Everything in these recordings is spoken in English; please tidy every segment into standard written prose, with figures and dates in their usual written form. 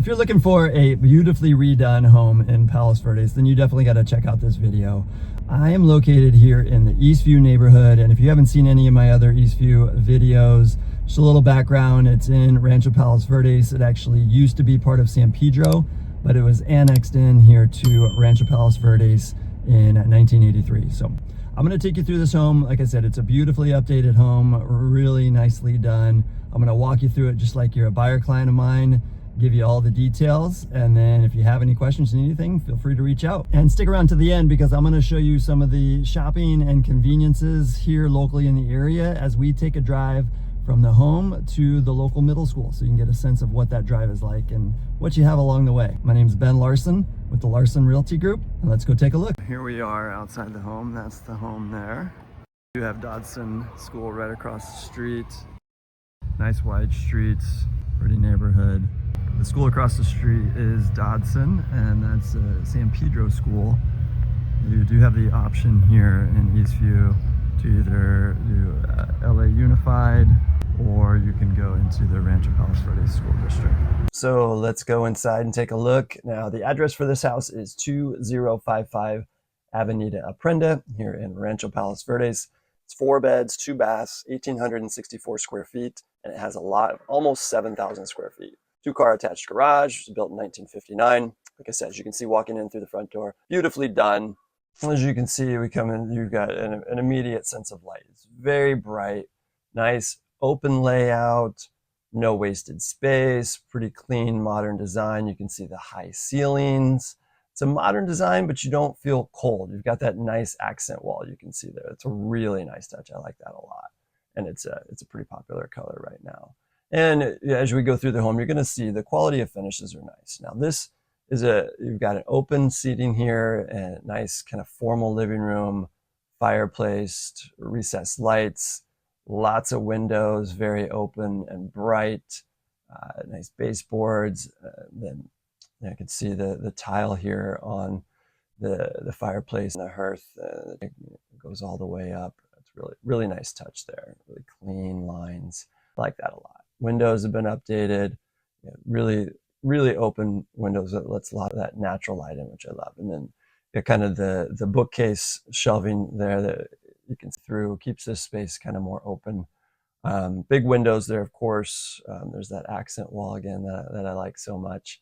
If you're looking for a beautifully redone home in Palos Verdes, then you definitely got to check out this video. I am located here in the Eastview neighborhood, and if you haven't seen any of my other Eastview videos, just a little background, it's in Rancho Palos Verdes. It actually used to be part of San Pedro, but it was annexed in here to Rancho Palos Verdes in 1983. So I'm going to take you through this home. Like I said, it's a beautifully updated home, really nicely done. I'm going to walk you through it just like you're a buyer client of mine, give you all the details, and then if you have any questions or anything, feel free to reach out. And stick around to the end because I'm going to show you some of the shopping and conveniences here locally in the area as we take a drive from the home to the local middle school, so you can get a sense of what that drive is like and what you have along the way. My name is Ben Larson with the Larson Realty Group, and let's go take a look. Here we are outside the home. That's the home there. You have Dodson School right across the street. Nice wide streets, pretty neighborhood. The school across the street is Dodson, and that's a San Pedro school. You do have the option here in Eastview to either do LA Unified, or you can go into the Rancho Palos Verdes School District. So let's go inside and take a look. Now the address for this house is 2055 Avenida Aprenda here in Rancho Palos Verdes. It's 4 beds, 2 baths, 1,864 square feet, and it has a lot of almost 7,000 square feet. 2-car attached garage. It was built in 1959. Like I said, as you can see walking in through the front door, beautifully done. As you can see, we come in, you've got an immediate sense of light. It's very bright, nice open layout, no wasted space, pretty clean modern design. You can see the high ceilings. It's a modern design, but you don't feel cold. You've got that nice accent wall you can see there. It's a really nice touch. I like that a lot. And it's a pretty popular color right now. And as we go through the home, you're going to see the quality of finishes are nice. Now this is you've got an open seating here and nice kind of formal living room, fireplace, recessed lights, lots of windows, very open and bright, nice baseboards. Then you can see the tile here on the fireplace and the hearth. It goes all the way up. It's really nice touch there. Really clean lines. I like that a lot. Windows have been updated. Really open windows that lets a lot of that natural light in, which I love. And then kind of the bookcase shelving there that you can see through keeps this space kind of more open. Big windows there, of course. There's that accent wall again that I like so much.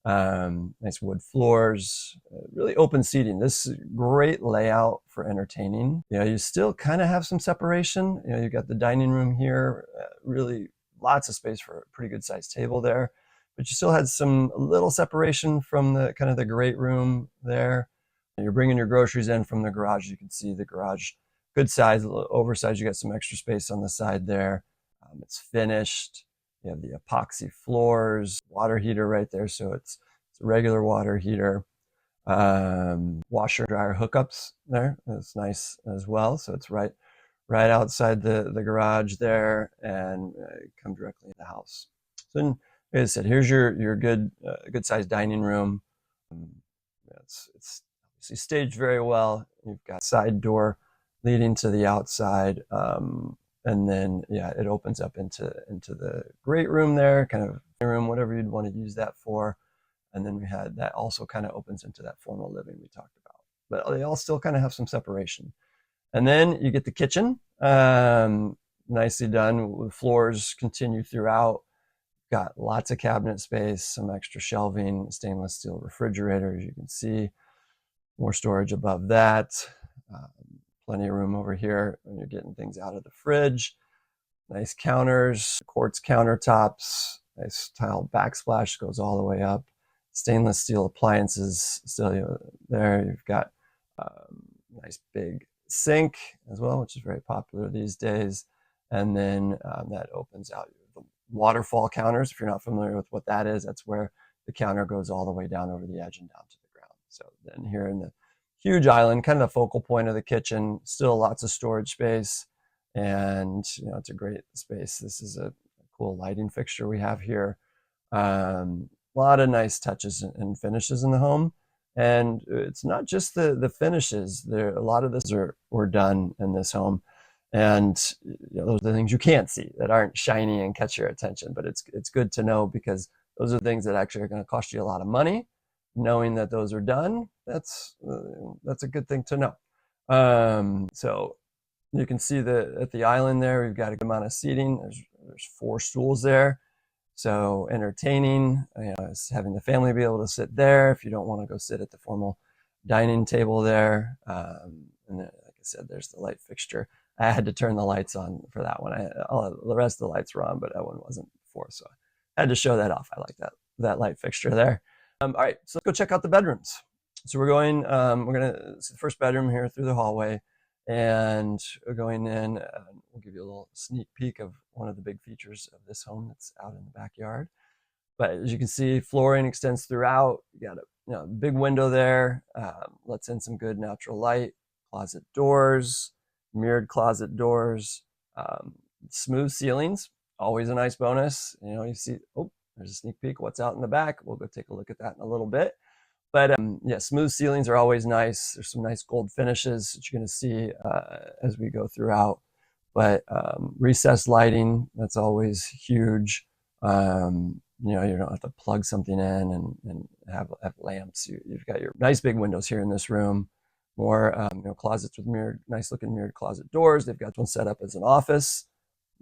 Nice wood floors, really open seating. This is great layout for entertaining. You still kind of have some separation. You've got the dining room here, really lots of space for a pretty good sized table there, but you still had some little separation from the kind of the great room there. You're bringing your groceries in from the garage. You can see the garage, good size, a little oversized. You got some extra space on the side there. It's finished. You have the epoxy floors, water heater right there. So it's a regular water heater. Washer dryer hookups there. That's nice as well. So it's right outside the garage there, and come directly into the house. So like I said, here's your good sized dining room. It's obviously staged very well. You've got side door leading to the outside, and then it opens up into the great room there, kind of room, whatever you'd want to use that for. And then we had that also kind of opens into that formal living we talked about, but they all still kind of have some separation. And then you get the kitchen, nicely done. The floors continue throughout. Got lots of cabinet space, some extra shelving, stainless steel refrigerator, as you can see. More storage above that. Plenty of room over here when you're getting things out of the fridge. Nice counters, quartz countertops, nice tile backsplash goes all the way up. Stainless steel appliances still there. You've got nice big sink as well, which is very popular these days. And then that opens out the waterfall counters. If you're not familiar with what that is, that's where the counter goes all the way down over the edge and down to the ground. So then here in the huge island, kind of the focal point of the kitchen, still lots of storage space, and it's a great space. This is a cool lighting fixture we have here. A lot of nice touches and finishes in the home. And it's not just the finishes. A lot of this were done in this home. And those are the things you can't see that aren't shiny and catch your attention. But it's good to know because those are things that actually are going to cost you a lot of money. Knowing that those are done, that's a good thing to know. So you can see that at the island there, we've got a good amount of seating. There's 4 stools there. So entertaining, having the family be able to sit there if you don't want to go sit at the formal dining table there. And then, like I said, there's the light fixture. I had to turn the lights on for that one. The rest of the lights were on, but that one wasn't before, so I had to show that off. I like that light fixture there. All right, so let's go check out the bedrooms. So we're going to see the first bedroom here through the hallway, and we're going in. We'll give you a little sneak peek of one of the big features of this home that's out in the backyard. But as you can see, flooring extends throughout. You got a big window there. Lets in some good natural light. Closet doors, mirrored closet doors, smooth ceilings. Always a nice bonus. You see, oh, there's a sneak peek. What's out in the back? We'll go take a look at that in a little bit. But yeah, smooth ceilings are always nice. There's some nice gold finishes that you're going to see as we go throughout. But recessed lighting, that's always huge. You don't have to plug something in and have lamps. You've got your nice big windows here in this room. More closets with nice looking mirrored closet doors. They've got one set up as an office.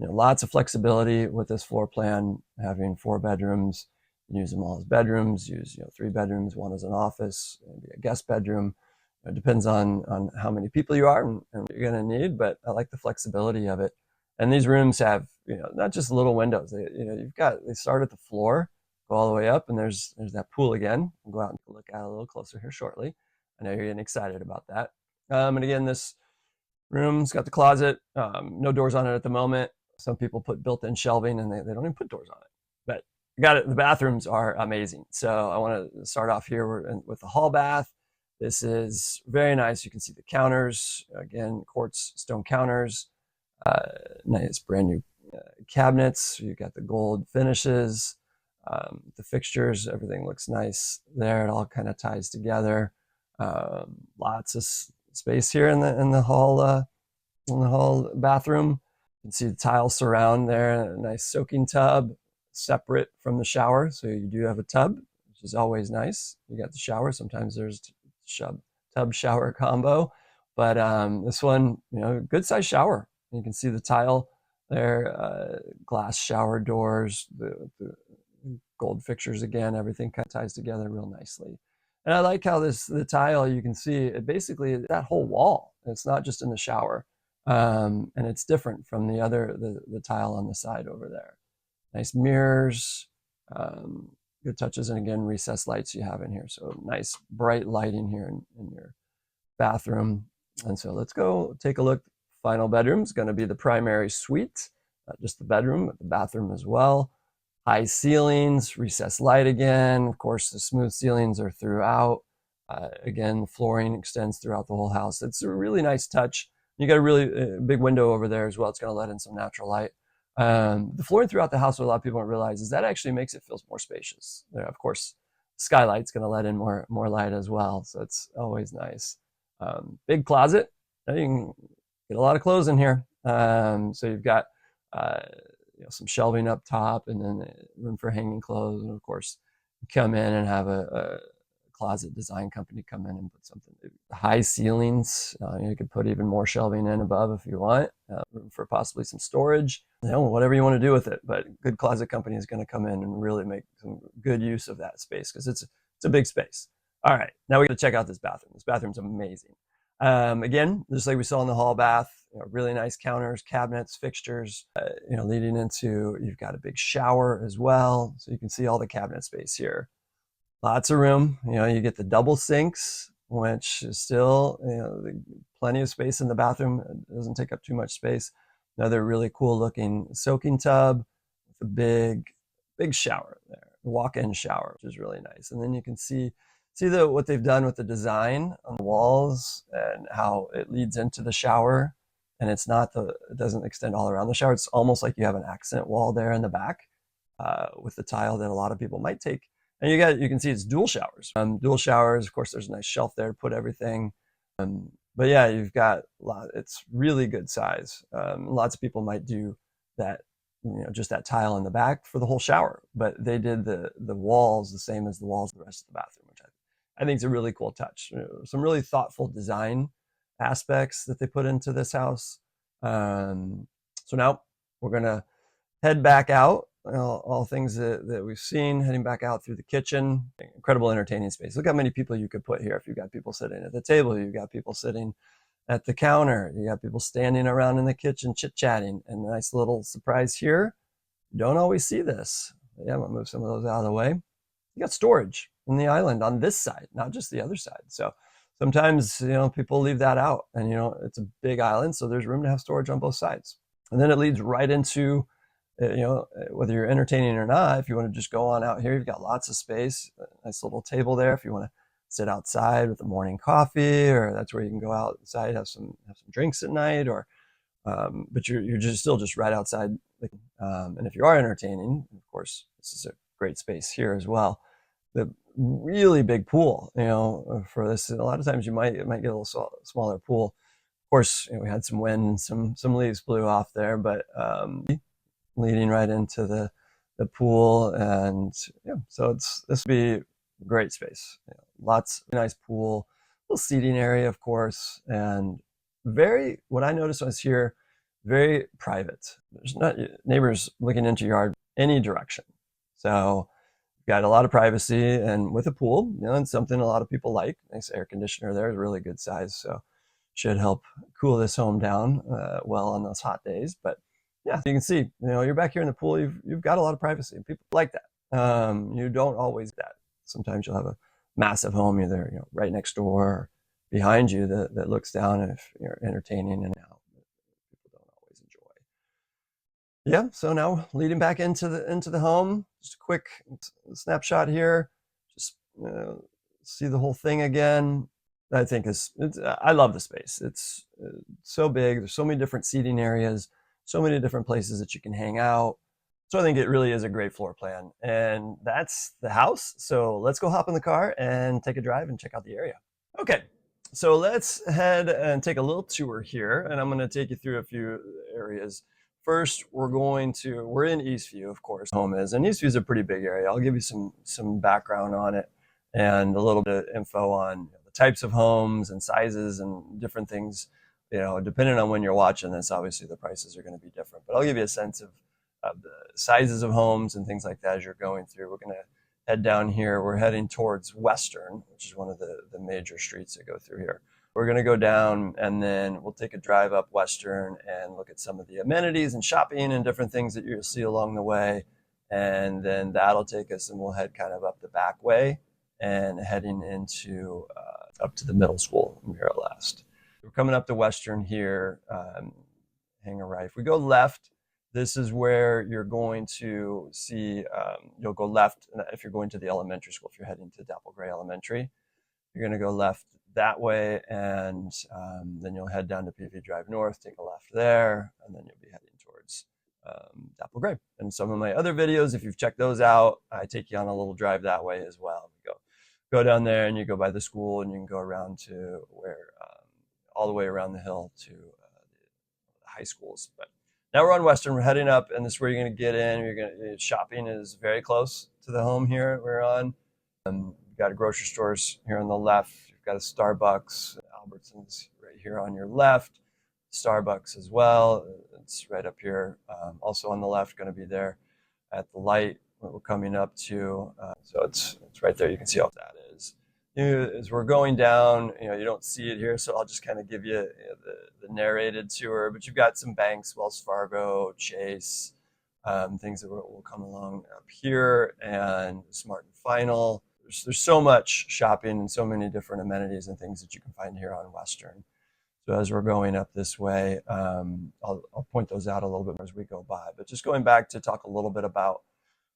Lots of flexibility with this floor plan, having 4 bedrooms. Use them all as bedrooms. Use 3 bedrooms, one as an office, maybe a guest bedroom. It depends on how many people you are and what you're going to need. But I like the flexibility of it. And these rooms have not just little windows. They start at the floor, go all the way up, and there's that pool again. We'll go out and look at it a little closer here shortly. I know you're getting excited about that. And again, this room's got the closet. No doors on it at the moment. Some people put built-in shelving and they don't even put doors on it. But you got it. The bathrooms are amazing. So I want to start off here with the hall bath. This is very nice. You can see the counters. Again, quartz stone counters. Nice brand new cabinets. You've got the gold finishes. The fixtures, everything looks nice there. It all kind of ties together. Lots of space here in the hall bathroom. You can see the tile surround there, a nice soaking tub separate from the shower. So you do have a tub, which is always nice. You got the shower. Sometimes there's tub shower combo, but this one, good size shower. You can see the tile there, glass shower doors, the gold fixtures again, everything kind of ties together real nicely. And I like how the tile, you can see it basically that whole wall. It's not just in the shower. And it's different from the tile on the side over there. Nice mirrors, good touches, and again, recessed lights you have in here. So nice bright lighting here in your bathroom. And so let's go take a look. Final bedroom is going to be the primary suite, not just the bedroom, but the bathroom as well. High ceilings, recessed light again. Of course, the smooth ceilings are throughout. Again, the flooring extends throughout the whole house. It's a really nice touch. You got a really big window over there as well. It's going to let in some natural light. The flooring throughout the house, what a lot of people don't realize is that actually makes it feel more spacious. Of course, skylight's going to let in more light as well. So it's always nice. Big closet. You can get a lot of clothes in here. So you've got some shelving up top, and then room for hanging clothes. And of course, come in and have a closet design company come in and put something. High ceilings. You could put even more shelving in above if you want. Room for possibly some storage. Whatever you want to do with it. But good closet company is going to come in and really make some good use of that space because it's a big space. All right, now we're going to check out this bathroom. This bathroom's amazing. Again, just like we saw in the hall bath, really nice counters, cabinets, fixtures, leading into, you've got a big shower as well. So you can see all the cabinet space here. Lots of room. You get the double sinks, which is still, plenty of space in the bathroom. It doesn't take up too much space. Another really cool looking soaking tub with a big shower there, walk-in shower, which is really nice. And then you can see what they've done with the design on the walls and how it leads into the shower. And it doesn't extend all around the shower. It's almost like you have an accent wall there in the back with the tile that a lot of people might take. And you can see it's dual showers. Of course, there's a nice shelf there to put everything. But yeah, you've got it's really good size. Lots of people might do that just that tile in the back for the whole shower, but they did the walls the same as the walls of the rest of the bathroom, which I think is a really cool touch. Some really thoughtful design aspects that they put into this house. So now we're gonna head back out. All things that we've seen, heading back out through the kitchen. Incredible entertaining space. Look how many people you could put here. If you've got people sitting at the table, you've got people sitting at the counter, you got people standing around in the kitchen chit-chatting, and a nice little surprise here. You don't always see this. Yeah, I'm gonna move some of those out of the way. You got storage in the island on this side, not just the other side. So sometimes, people leave that out, and it's a big island, so there's room to have storage on both sides. And then it leads right into, whether you're entertaining or not, if you want to just go on out here, you've got lots of space, a nice little table there if you want to sit outside with a morning coffee, or that's where you can go outside, have some drinks at night, or but you're just still just right outside. And if you are entertaining, of course, this is a great space here as well. The really big pool, for this, a lot of times it might get a little smaller pool. Of course, we had some wind, some leaves blew off there, but leading right into the pool, and so this will be great space. Lots of nice pool, little seating area, of course, and what I noticed was here, very private. There's not neighbors looking into your yard any direction. So you've got a lot of privacy, and with a pool, it's something a lot of people like. Nice air conditioner there, is really good size, so should help cool this home down well on those hot days. But yeah, you can see, you're back here in the pool, you've got a lot of privacy, and people like that. You don't always get that. Sometimes you'll have a massive home either right next door or behind you that looks down, and if you're entertaining and out, people don't always enjoy. Yeah, so now leading back into the home, just a quick snapshot here, just see the whole thing again. I think I love the space. It's so big. There's so many different seating areas, so many different places that you can hang out. So I think it really is a great floor plan, and that's the house. So let's go hop in the car and take a drive and check out the area. Okay, so let's head and take a little tour here, and I'm going to take you through a few areas. First, we're in Eastview, of course, home is, and Eastview is a pretty big area. I'll give you some background on it and a little bit of info on the types of homes and sizes and different things. Depending on when you're watching this, obviously the prices are going to be different, but I'll give you a sense of the sizes of homes and things like that as you're going through. We're going to head down here. We're heading towards Western, which is one of the major streets that go through here. We're going to go down, and then we'll take a drive up Western and look at some of the amenities and shopping and different things that you'll see along the way. And then that'll take us, and we'll head kind of up the back way and heading into up to the middle school here at last. We're coming up to Western here. Hang a right. If we go left, this is where you're going to see, you'll go left if you're going to the elementary school. If you're heading to Dapple Gray Elementary, you're going to go left that way, and then you'll head down to PV Drive North, take a left there, and then you'll be heading towards Dapple Gray. And some of my other videos, if you've checked those out, I take you on a little drive that way as well. You go down there, and you go by the school, and you can go around to where, all the way around the hill to the high schools. But now we're on Western, we're heading up, and this is where you're going to get in. Shopping is very close to the home here we're on. You've got a grocery stores here on the left. You've got a Starbucks, Albertsons right here on your left. Starbucks as well. It's right up here. Also on the left, going to be there at the light what we're coming up to. So it's right there. You can see how that is. As we're going down, you don't see it here, so I'll just kind of give you, the narrated tour. But you've got some banks, Wells Fargo, Chase, things that will come along up here, and Smart and Final. There's so much shopping and so many different amenities and things that you can find here on Western. So as we're going up this way, I'll point those out a little bit more as we go by. But just going back to talk a little bit about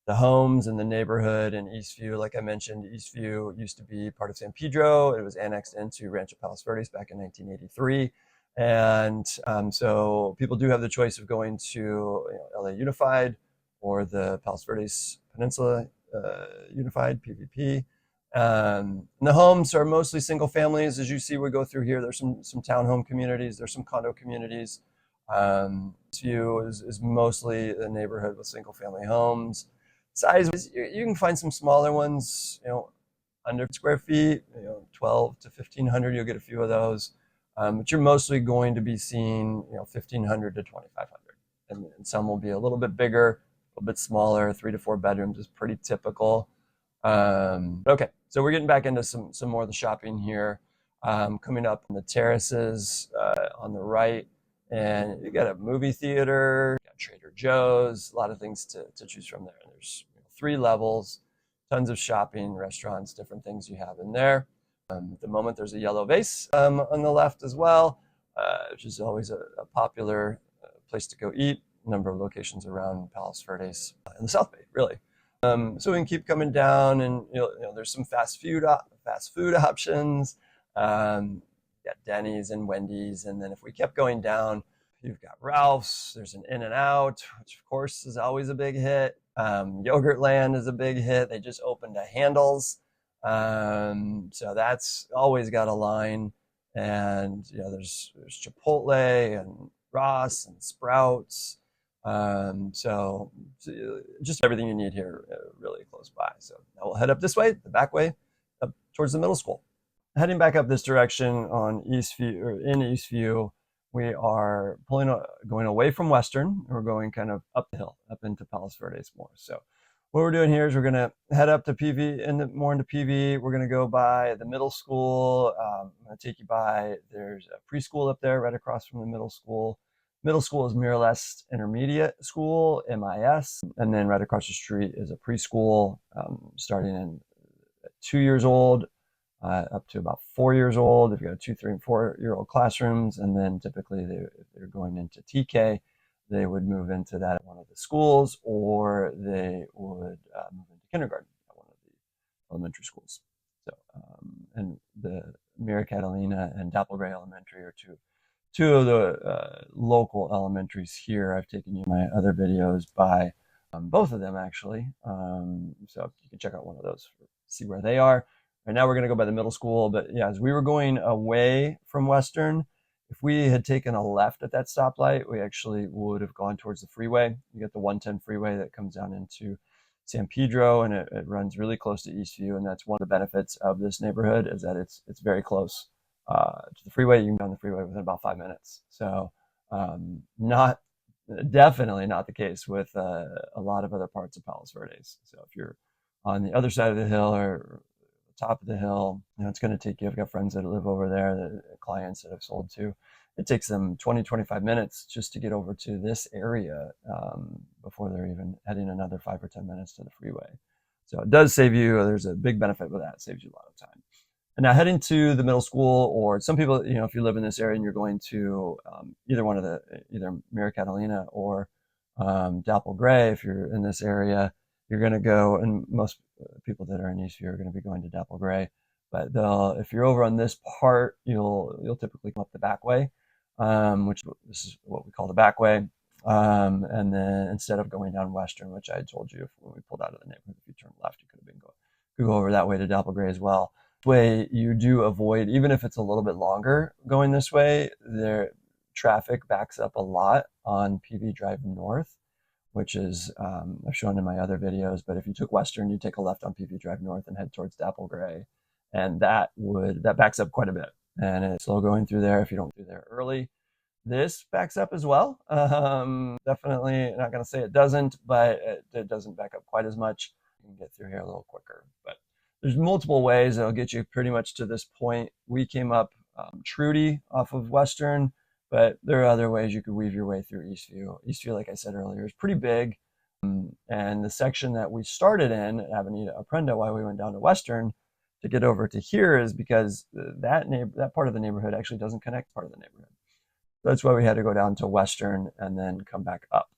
the homes and the neighborhood in Eastview. Like I mentioned, Eastview used to be part of San Pedro. It was annexed into Rancho Palos Verdes back in 1983. And so people do have the choice of going to LA Unified or the Palos Verdes Peninsula Unified, PVP. And the homes are mostly single families. As you see, we go through here, there's some townhome communities, there's some condo communities. Eastview is mostly a neighborhood with single family homes. Size, you can find some smaller ones, under square feet, 12 to 1500, you'll get a few of those. But you're mostly going to be seeing, 1500 to 2500. And some will be a little bit bigger, a little bit smaller, 3 to 4 bedrooms is pretty typical. Okay, so we're getting back into some more of the shopping here. Coming up on the terraces on the right, and you got a movie theater, you got Trader Joe's, a lot of things to choose from there. There's 3 levels, tons of shopping, restaurants, different things you have in there. At the moment, there's a yellow vase on the left as well, which is always a popular place to go eat. A number of locations around Palos Verdes in the South Bay, really. So we can keep coming down, and there's some fast food options. Got Denny's and Wendy's, and then if we kept going down, you've got Ralph's. There's an In-N-Out, which of course is always a big hit. Yogurtland is a big hit. They just opened a Handles, so that's always got a line. And there's Chipotle and Ross and Sprouts. So just everything you need here, really close by. So now we'll head up this way, the back way, up towards the middle school. Heading back up this direction on Eastview, or in Eastview, we are going away from Western, and we're going kind of up the hill, up into Palos Verdes more. So what we're doing here is we're going to head up to PV, more into PV. We're going to go by the middle school. I'm going to take you by, there's a preschool up there right across from the middle school. Middle school is Mira Leste Intermediate School, MIS, and then right across the street is a preschool starting in 2 years old up to about 4 years old. If you've got 2, 3, and 4-year-old classrooms, and then typically if they're going into TK, they would move into that at one of the schools, or they would move into kindergarten at one of the elementary schools. So, and the Mira Catalina and Dapple Gray Elementary are two of the local elementaries here. I've taken you my other videos by both of them, actually. So you can check out one of those, see where they are. Right now we're going to go by the middle school, but yeah, as we were going away from Western, if we had taken a left at that stoplight, we actually would have gone towards the freeway. You get the 110 freeway that comes down into San Pedro, and it runs really close to Eastview, and that's one of the benefits of this neighborhood, is that it's very close to the freeway. You can go on the freeway within about 5 minutes. So definitely not the case with a lot of other parts of Palos Verdes. So if you're on the other side of the hill or top of the hill, it's going to take you, I've got friends that live over there, the clients that I've sold to, it takes them 20-25 minutes just to get over to this area before they're even heading another 5 or 10 minutes to the freeway. So it does save you, there's a big benefit with that, it saves you a lot of time. And now heading to the middle school, or some people, if you live in this area and you're going to either Mira Catalina or Dapple Gray, if you're in this area, you're going to go, and most people that are in Eastview are going to be going to Dapple Gray. But if you're over on this part, you'll typically come up the back way, which this is what we call the back way. And then instead of going down Western, which I had told you when we pulled out of the neighborhood, if you turn left, you could go over that way to Dapple Gray as well. This way you do avoid, even if it's a little bit longer going this way, traffic backs up a lot on PV Drive North, which is, I've shown in my other videos, but if you took Western, you take a left on PV Drive North and head towards Dapple Gray, and that backs up quite a bit. And it's slow going through there if you don't go through there early. This backs up as well. Definitely not going to say it doesn't, but it doesn't back up quite as much. You can get through here a little quicker. But there's multiple ways that'll get you pretty much to this point. We came up Trudy off of Western, but there are other ways you could weave your way through Eastview. Eastview, like I said earlier, is pretty big. And the section that we started in at Avenida Aprenda, why we went down to Western to get over to here, is because that part of the neighborhood actually doesn't connect part of the neighborhood. That's why we had to go down to Western and then come back up.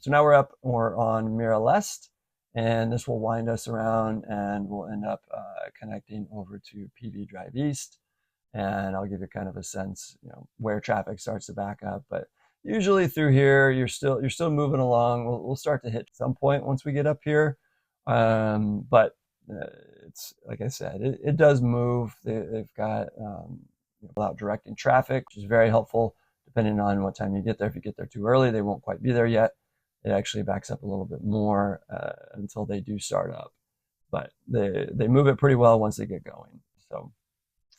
So now we're on Mira Leste, and this will wind us around and we'll end up connecting over to PV Drive East. And I'll give you kind of a sense, where traffic starts to back up. But usually through here, you're still moving along. We'll start to hit some point once we get up here. But it's, like I said, it does move. They've got without directing traffic, which is very helpful depending on what time you get there. If you get there too early, they won't quite be there yet. It actually backs up a little bit more until they do start up. But they move it pretty well once they get going. So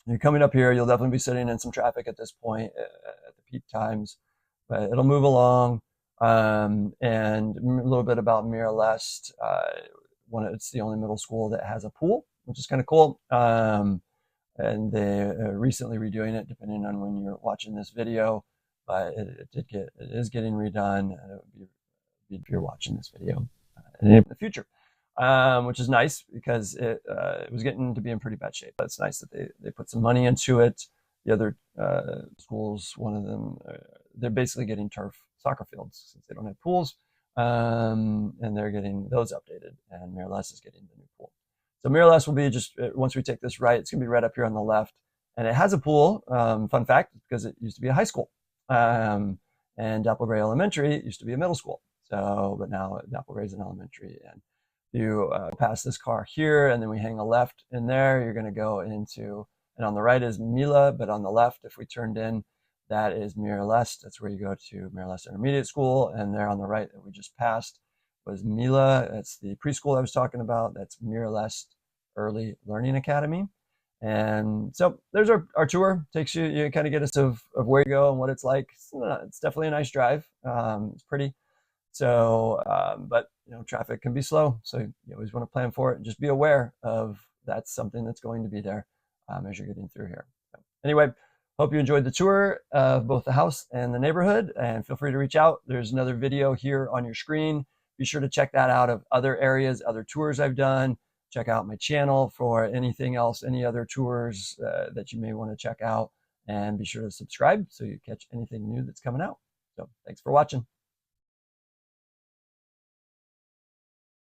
you're coming up here, you'll definitely be sitting in some traffic at this point at the peak times, but it'll move along. And a little bit about Mira Leste. It's the only middle school that has a pool, which is kind of cool. And they're recently redoing it, depending on when you're watching this video. But it is getting redone. And it would be if you're watching this video in the future, which is nice because it was getting to be in pretty bad shape. But it's nice that they put some money into it. The other schools, one of them, they're basically getting turf soccer fields since they don't have pools, and they're getting those updated. And Mira Leste is getting the new pool. So Mira Leste will be just once we take this right, it's going to be right up here on the left, and it has a pool. Fun fact, because it used to be a high school, and Dapplegray Elementary used to be a middle school. So, but now Dapplegray is an elementary, and you pass this car here, and then we hang a left in there. You're going to go into, and on the right is Mila, but on the left, if we turned in, that is Mira Leste. That's where you go to Mira Leste Intermediate School, and there on the right that we just passed was Mila. That's the preschool I was talking about. That's Mira Leste Early Learning Academy. And so there's our tour. Takes you kind of get a sense of where you go and what it's like. It's definitely a nice drive. It's pretty. So, but traffic can be slow. So you always want to plan for it and just be aware of that's something that's going to be there as you're getting through here. So anyway, hope you enjoyed the tour of both the house and the neighborhood, and feel free to reach out. There's another video here on your screen. Be sure to check that out of other areas, other tours I've done. Check out my channel for anything else, any other tours that you may want to check out, and be sure to subscribe so you catch anything new that's coming out. So thanks for watching.